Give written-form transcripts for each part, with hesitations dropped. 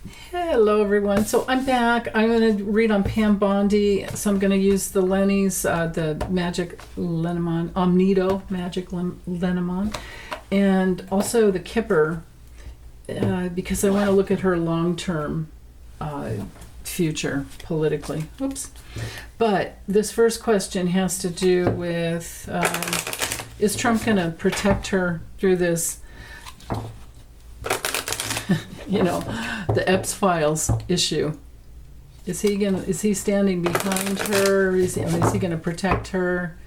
Hello, everyone. So I'm back. I'm going to read on Pam Bondi. So I'm going to use the Lenny's, the Magic Lenormand, Omnito Magic Lenormand, and also the Kipper, because I want to look at her long-term future politically. Oops. But this first question has to do with, is Trump going to protect her through this, the Epps files issue? Is he standing behind her? Is he gonna protect her?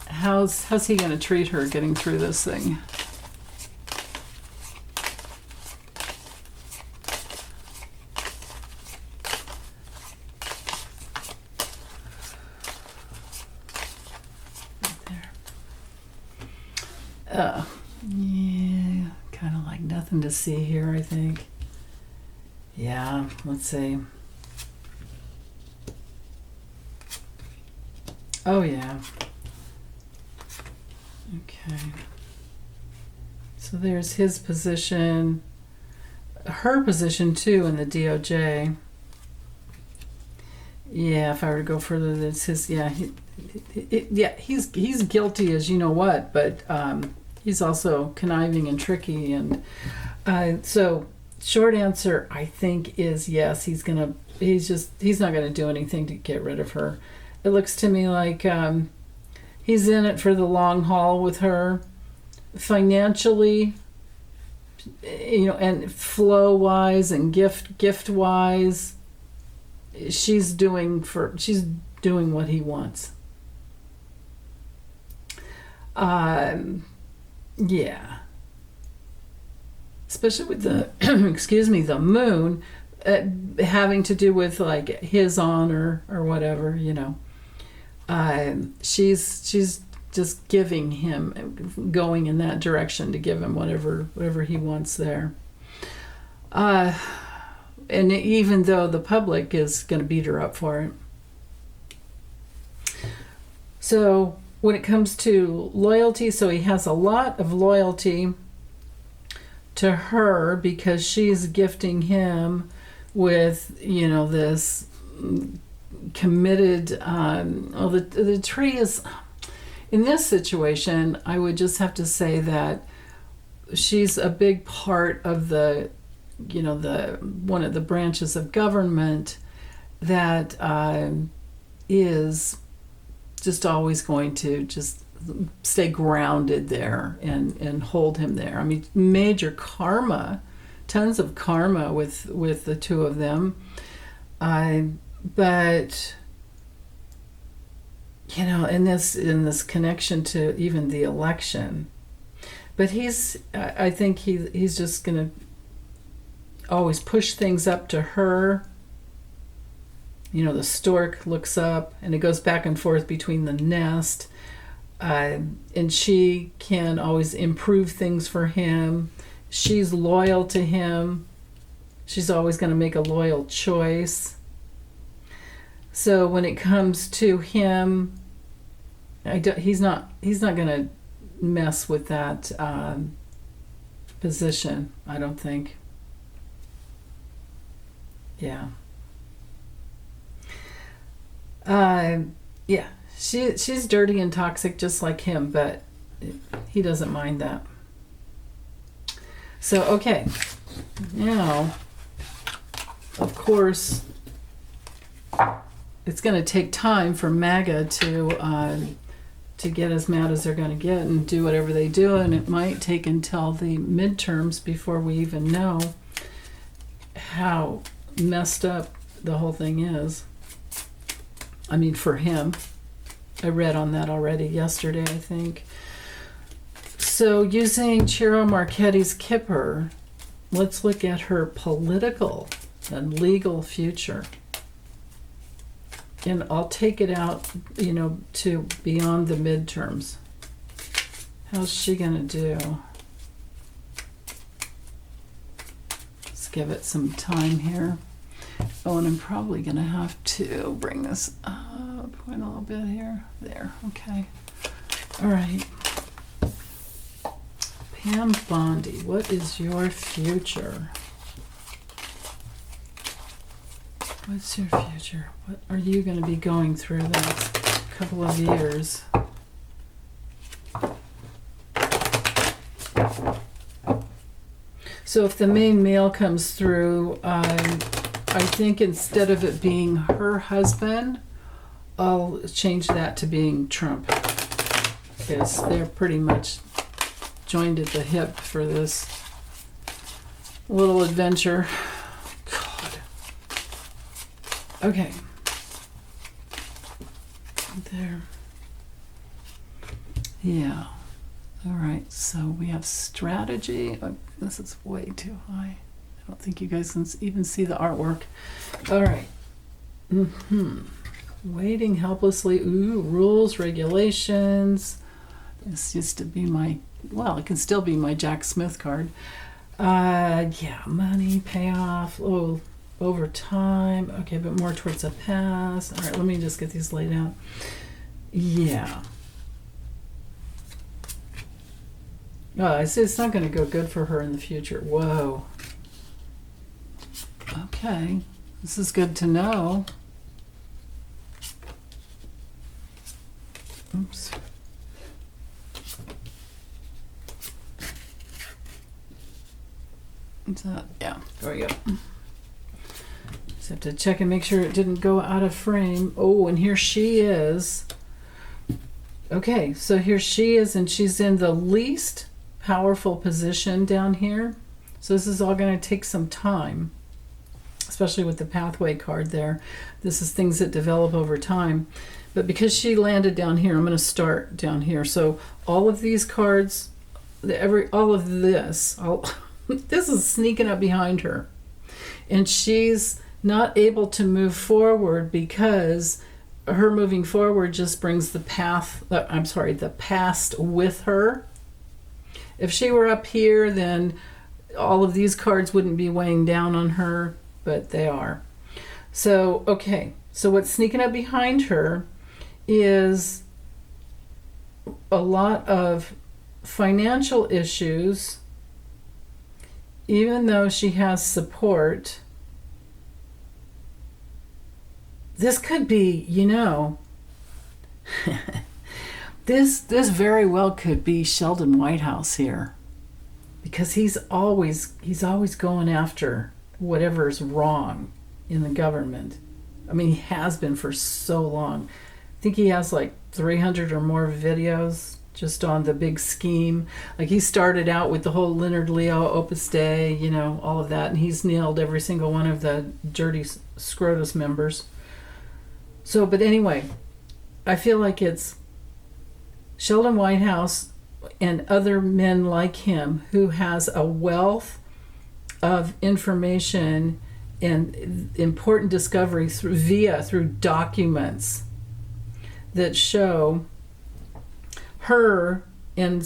How's he gonna treat her getting through this thing? Yeah, kind of like nothing to see here, I think. Yeah, let's see. Oh, yeah. Okay. So there's his position, her position too in the DOJ. Yeah, if I were to go further, that's his. Yeah, he's guilty as you know what, but he's also conniving and tricky, and so short answer I think is yes. He's not gonna do anything to get rid of her. It looks to me like he's in it for the long haul with her, financially, and flow wise and gift wise. She's doing what he wants. Yeah. Especially with the the moon having to do with like his honor or whatever, she's just giving him, going in that direction to give him whatever he wants there. And even though the public is going to beat her up for it. So when it comes to loyalty, so he has a lot of loyalty to her because she's gifting him with, this committed, the tree is, in this situation, I would just have to say that she's a big part of the one of the branches of government that is just always going to just stay grounded there and hold him there. I mean, major karma, tons of karma with the two of them. But in this connection to even the election. But I think he's just gonna always push things up to her. The stork looks up and it goes back and forth between the nest, and she can always improve things for him. She's loyal to him. She's always going to make a loyal choice. So when it comes to him, he's not going to mess with that position, I don't think. Yeah. Yeah. She's dirty and toxic just like him, but he doesn't mind that. So, okay. Now, of course, it's going to take time for MAGA to get as mad as they're going to get and do whatever they do, and it might take until the midterms before we even know how messed up the whole thing is. I mean, for him. I read on that already yesterday, I think. So using Ciro Marchetti's Kipper, let's look at her political and legal future. And I'll take it out, to beyond the midterms. How's she going to do? Let's give it some time here. Oh, and I'm probably going to have to bring this up a little bit here. There, okay. All right. Pam Bondi, what is your future? What's your future? What are you going to be going through the next couple of years? So if the main male comes through, I think instead of it being her husband, I'll change that to being Trump. Because they're pretty much joined at the hip for this little adventure. God. Okay. There. Yeah. All right. So we have strategy. Oh, this is way too high. I don't think you guys can even see the artwork. All right. Waiting helplessly. Ooh, rules, regulations. This used to be my, well, it can still be my Jack Smith card. Yeah, money, payoff, oh, over time. Okay, but more towards the past. All right, let me just get these laid out. Yeah. Oh, I see it's not going to go good for her in the future. Whoa. Okay, this is good to know. Oops. What's that? Yeah, there we go. Just have to check and make sure it didn't go out of frame. Oh, and here she is. Okay, so here she is, and she's in the least powerful position down here. So this is all going to take some time, especially with the pathway card there. This is things that develop over time. But because she landed down here, I'm going to start down here. So all of these cards, all of this, this is sneaking up behind her. And she's not able to move forward because her moving forward just brings the past with her. If she were up here, then all of these cards wouldn't be weighing down on her, but they are. So, okay. So what's sneaking up behind her is a lot of financial issues. Even though she has support, this could be, this very well could be Sheldon Whitehouse here, because he's always going after whatever's wrong in the government. I mean, he has been for so long. I think he has like 300 or more videos just on the big scheme. Like, he started out with the whole Leonard Leo Opus Dei, all of that, and he's nailed every single one of the dirty Scrotus members. So, but anyway, I feel like it's Sheldon Whitehouse and other men like him who has a wealth of information and important discovery through documents that show her and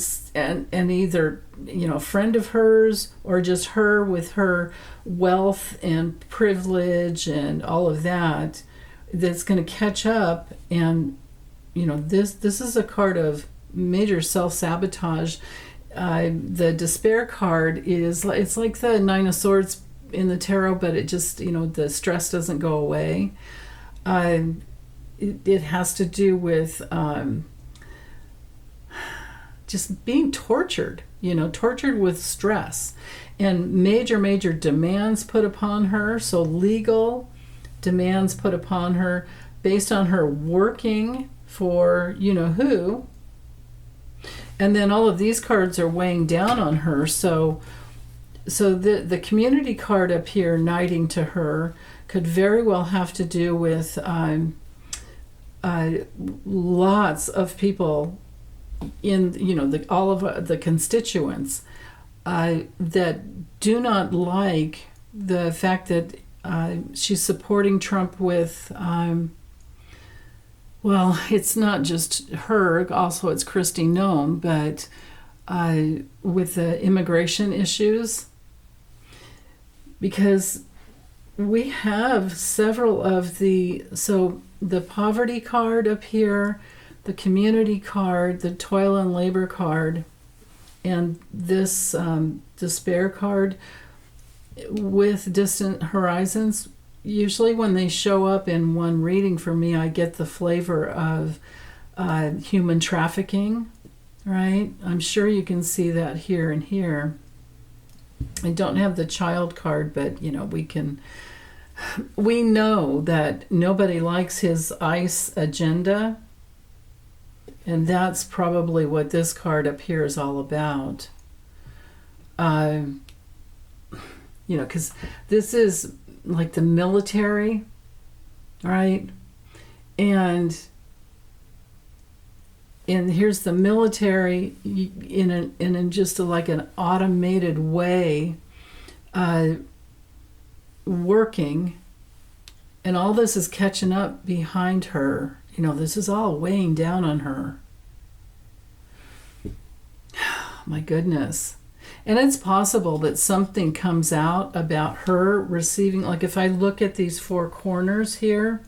either a friend of hers or just her with her wealth and privilege and all of that, that's going to catch up. And this is a card of major self-sabotage. The despair card it's like the Nine of Swords in the tarot, but it just the stress doesn't go away. It has to do with just being tortured, tortured with stress and major demands put upon her. So legal demands put upon her based on her working for who. And then all of these cards are weighing down on her. So the community card up here, knighting to her, could very well have to do with lots of people in all of the constituents that do not like the fact that she's supporting Trump with well, it's not just her, also it's Kristi Noem, but with the immigration issues, because we have several of the poverty card up here, the community card, the toil and labor card, And this despair card with distant horizons, usually when they show up in one reading for me, I get the flavor of human trafficking, right? I'm sure you can see that here and here. I don't have the child card, but we know that nobody likes his ICE agenda, and that's probably what this card up here is all about. Because this is like the military, right? And here's the military in just like an automated way, working, and all this is catching up behind her. This is all weighing down on her. My goodness. And it's possible that something comes out about her receiving, like if I look at these four corners here,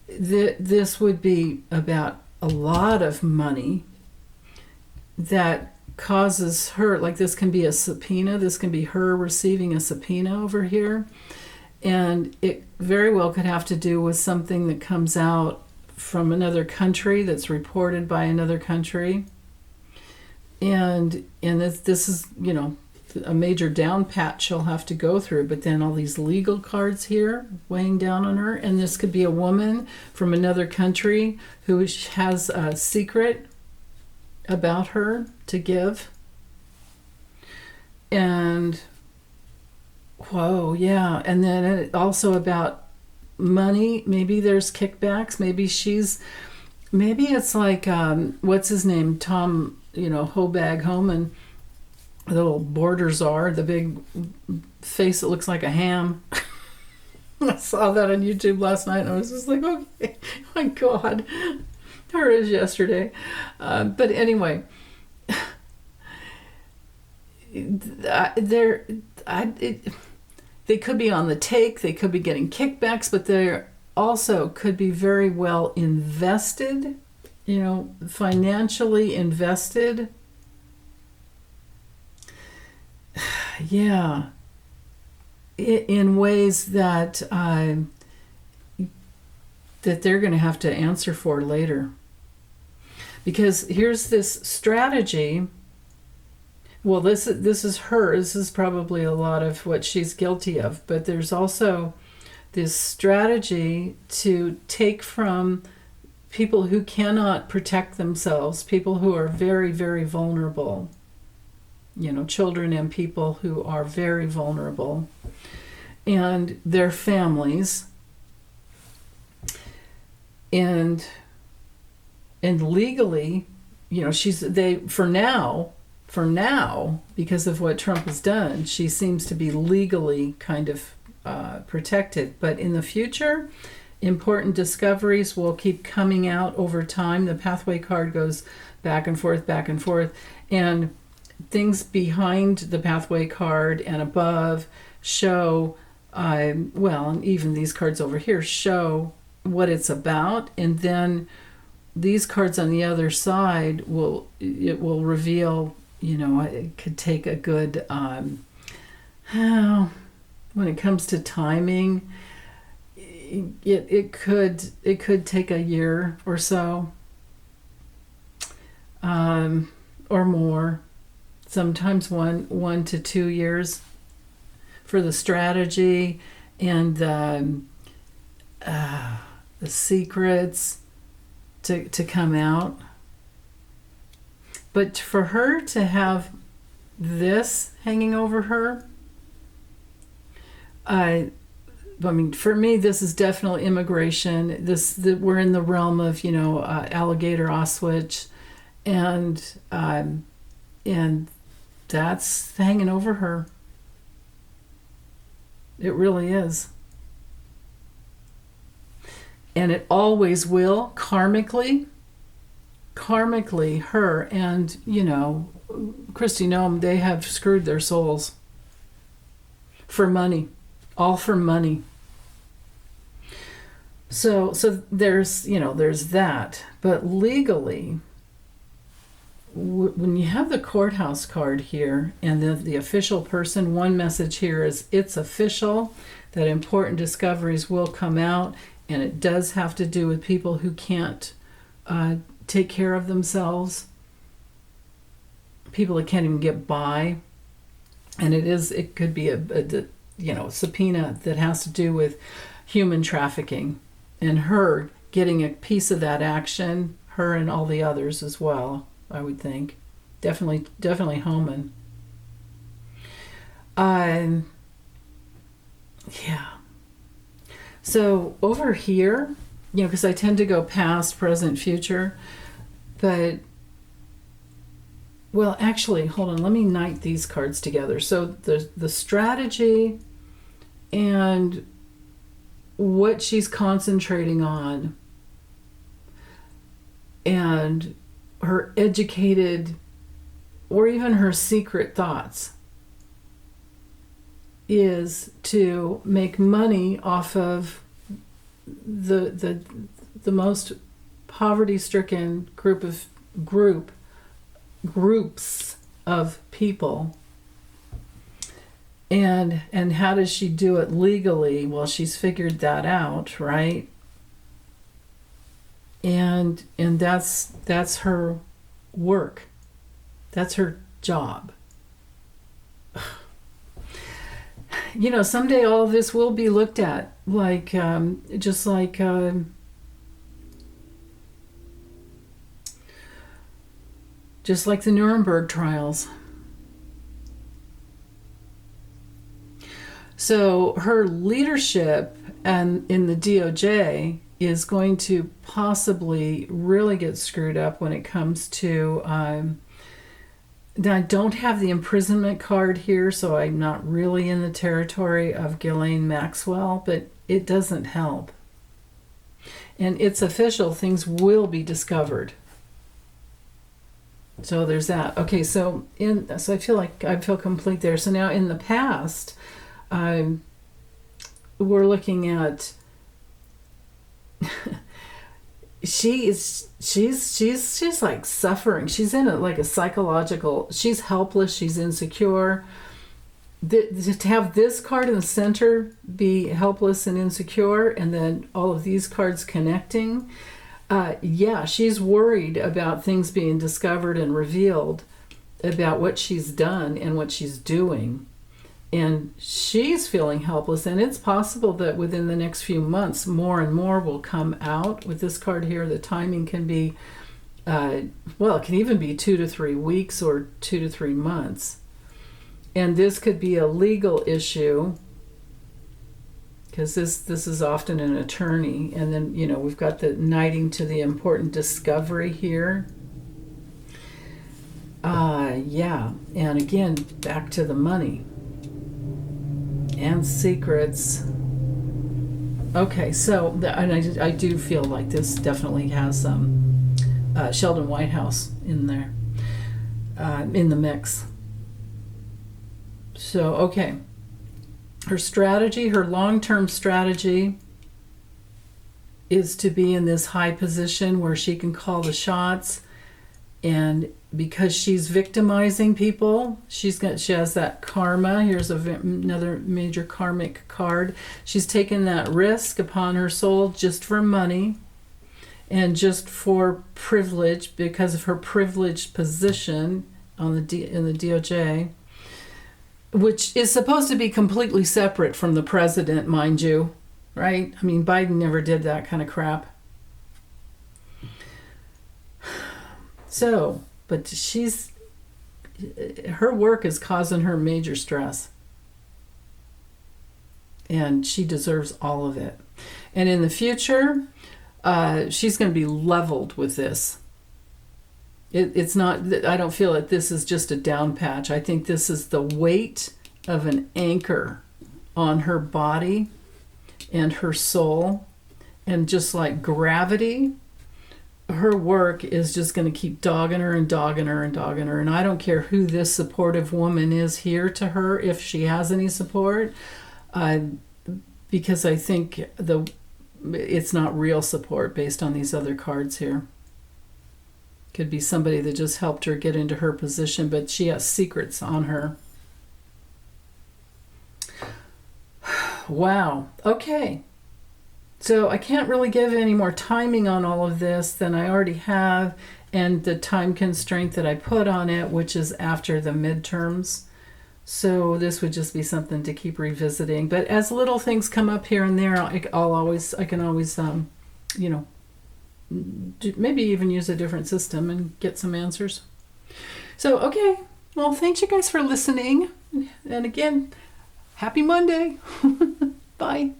this would be about a lot of money that causes her, like this can be a subpoena, this can be her receiving a subpoena over here, and it very well could have to do with something that comes out from another country that's reported by another country, and this is a major down pat she'll have to go through. But then all these legal cards here weighing down on her, and this could be a woman from another country who has a secret about her to give. And whoa, yeah. And then also about money. Maybe there's kickbacks. Maybe it's like what's his name, Tom, Hobag Homan, the little border czar, the big face that looks like a ham. I saw that on YouTube last night and I was just like, okay, my God, there it is yesterday. But anyway, they could be on the take, they could be getting kickbacks, but they also could be very well invested, financially invested. Yeah, in ways that they're going to have to answer for later. Because here's this strategy. Well, this is her. This is probably a lot of what she's guilty of. But there's also this strategy to take from people who cannot protect themselves, people who are very, very vulnerable. Children and people who are very vulnerable, and their families, and legally, for now, because of what Trump has done, she seems to be legally kind of protected. But in the future, important discoveries will keep coming out over time. The pathway card goes back and forth, and things behind the pathway card and above show, and even these cards over here show what it's about, and then these cards on the other side will reveal, it could take a good, when it comes to timing, it could take a year or so, or more. Sometimes 1 to 2 years for the strategy and the secrets to come out. But for her to have this hanging over her, for me, this is definitely immigration. We're in the realm of alligator Auschwitz, and that's hanging over her. It really is. And it always will, karmically, her and, Kristi Noem, they have screwed their souls for money, all for money. So there's that. But legally, when you have the courthouse card here and the official person, one message here is it's official that important discoveries will come out, and it does have to do with people who can't take care of themselves, people that can't even get by. And it could be a subpoena that has to do with human trafficking, and her getting a piece of that action, her and all the others as well, I would think. Definitely Homan. Yeah. So over here, because I tend to go past, present, future, but, well, actually, hold on, let me knight these cards together. So the strategy and what she's concentrating on and her educated or even her secret thoughts is to make money off of the most poverty-stricken groups of people. And how does she do it legally? Well, she's figured that out, right? And that's her work. That's her job. Someday all of this will be looked at just like the Nuremberg trials. So her leadership and in the DOJ is going to possibly really get screwed up when it comes to now, I don't have the imprisonment card here, so I'm not really in the territory of Ghislaine Maxwell, but it doesn't help. And it's official, things will be discovered. So there's that. Okay, so I feel complete there. So now in the past, we're looking at she's like suffering. She's in a psychological, she's helpless, she's insecure. To have this card in the center be helpless and insecure, and then all of these cards connecting, she's worried about things being discovered and revealed about what she's done and what she's doing. And she's feeling helpless, and it's possible that within the next few months, more and more will come out. With this card here, the timing can be, it can even be 2 to 3 weeks or 2 to 3 months. And this could be a legal issue, because this is often an attorney. And then, we've got the knighting to the important discovery here. And again, back to the money and secrets. Okay, so I do feel like this definitely has Sheldon Whitehouse in there, in the mix. So, okay, her strategy, her long-term strategy is to be in this high position where she can call the shots, and because she's victimizing people, she has that karma. Here's another major karmic card. She's taken that risk upon her soul just for money and just for privilege, because of her privileged position in the DOJ, which is supposed to be completely separate from the president, mind you, right? I mean, Biden never did that kind of crap. So, but her work is causing her major stress. And she deserves all of it. And in the future, she's going to be leveled with this. It's not, I don't feel that this is just a down patch. I think this is the weight of an anchor on her body and her soul. And just like gravity, her work is just going to keep dogging her and dogging her and dogging her. And I don't care who this supportive woman is here to her, if she has any support, because I think it's not real support based on these other cards here. Could be somebody that just helped her get into her position, but she has secrets on her. Wow. Okay. So I can't really give any more timing on all of this than I already have, and the time constraint that I put on it, which is after the midterms. So this would just be something to keep revisiting. But as little things come up here and there, I can always, maybe even use a different system and get some answers. So, okay. Well, thanks you guys for listening. And again, happy Monday. Bye.